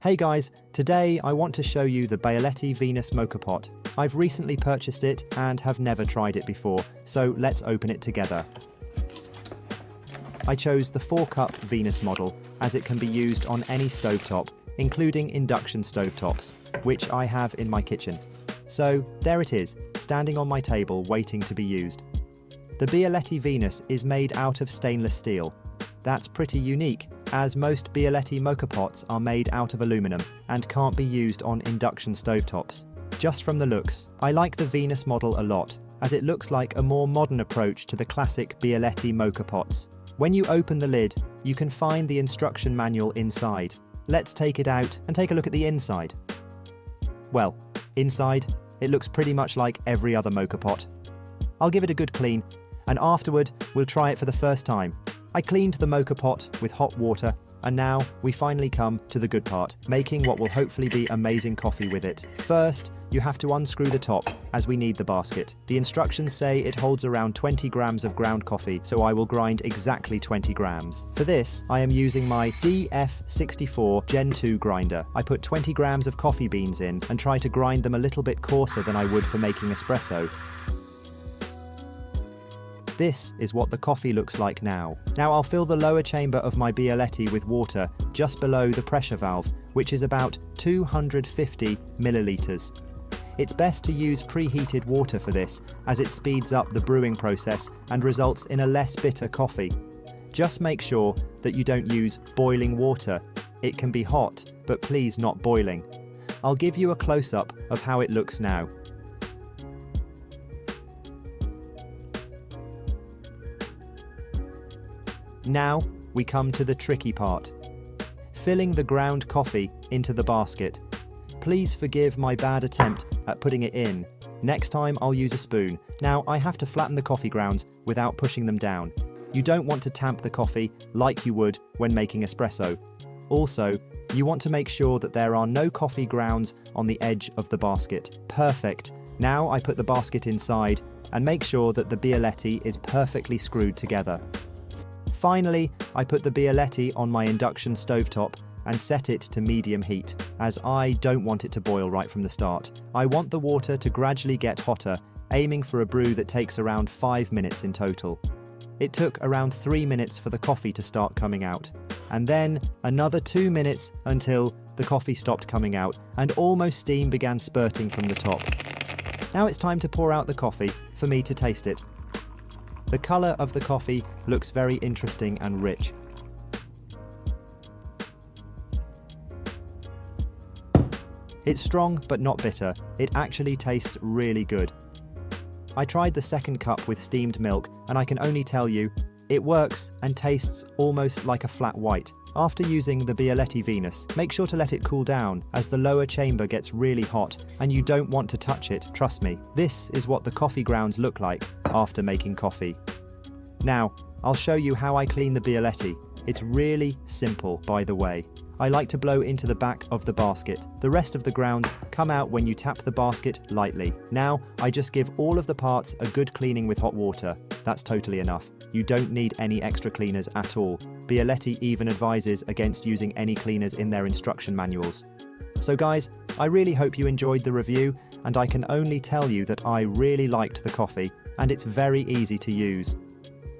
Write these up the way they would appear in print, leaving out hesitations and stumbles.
Hey guys, today I want to show you the Bialetti Venus Moka Pot. I've recently purchased it and have never tried it before, so let's open it together. I chose the 4-cup Venus model as it can be used on any stovetop, including induction stovetops, which I have in my kitchen. So there it is, standing on my table waiting to be used. The Bialetti Venus is made out of stainless steel. That's pretty unique, as most Bialetti Moka Pots are made out of aluminum and can't be used on induction stovetops. Just from the looks, I like the Venus model a lot, as it looks like a more modern approach to the classic Bialetti Moka Pots. When you open the lid, you can find the instruction manual inside. Let's take it out and take a look at the inside. Well, inside, it looks pretty much like every other Moka Pot. I'll give it a good clean, and afterward, we'll try it for the first time. I cleaned the Moka Pot with hot water, and now we finally come to the good part, making what will hopefully be amazing coffee with it. First, you have to unscrew the top, as we need the basket. The instructions say it holds around 20 grams of ground coffee, so I will grind exactly 20 grams. For this, I am using my DF64 Gen 2 grinder. I put 20 grams of coffee beans in and try to grind them a little bit coarser than I would for making espresso. This is what the coffee looks like now. Now I'll fill the lower chamber of my Bialetti with water just below the pressure valve, which is about 250 milliliters. It's best to use preheated water for this, as it speeds up the brewing process and results in a less bitter coffee. Just make sure that you don't use boiling water. It can be hot, but please not boiling. I'll give you a close-up of how it looks now. Now we come to the tricky part. Filling the ground coffee into the basket. Please forgive my bad attempt at putting it in. Next time I'll use a spoon. Now I have to flatten the coffee grounds without pushing them down. You don't want to tamp the coffee like you would when making espresso. Also, you want to make sure that there are no coffee grounds on the edge of the basket. Perfect. Now I put the basket inside and make sure that the Bialetti is perfectly screwed together. Finally, I put the Bialetti on my induction stovetop and set it to medium heat, as I don't want it to boil right from the start. I want the water to gradually get hotter, aiming for a brew that takes around 5 minutes in total. It took around 3 minutes for the coffee to start coming out, and then another 2 minutes until the coffee stopped coming out and almost steam began spurting from the top. Now it's time to pour out the coffee for me to taste it. The colour of the coffee looks very interesting and rich. It's strong but not bitter. It actually tastes really good. I tried the second cup with steamed milk and I can only tell you, it works and tastes almost like a flat white. After using the Bialetti Venus, make sure to let it cool down as the lower chamber gets really hot and you don't want to touch it, trust me. This is what the coffee grounds look like after making coffee. Now, I'll show you how I clean the Bialetti. It's really simple, by the way. I like to blow into the back of the basket. The rest of the grounds come out when you tap the basket lightly. Now, I just give all of the parts a good cleaning with hot water. That's totally enough. You don't need any extra cleaners at all. Bialetti even advises against using any cleaners in their instruction manuals. So guys, I really hope you enjoyed the review, and I can only tell you that I really liked the coffee, and it's very easy to use.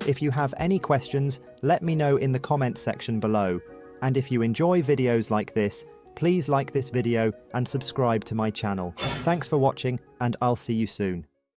If you have any questions, let me know in the comment section below. And if you enjoy videos like this, please like this video and subscribe to my channel. Thanks for watching, and I'll see you soon.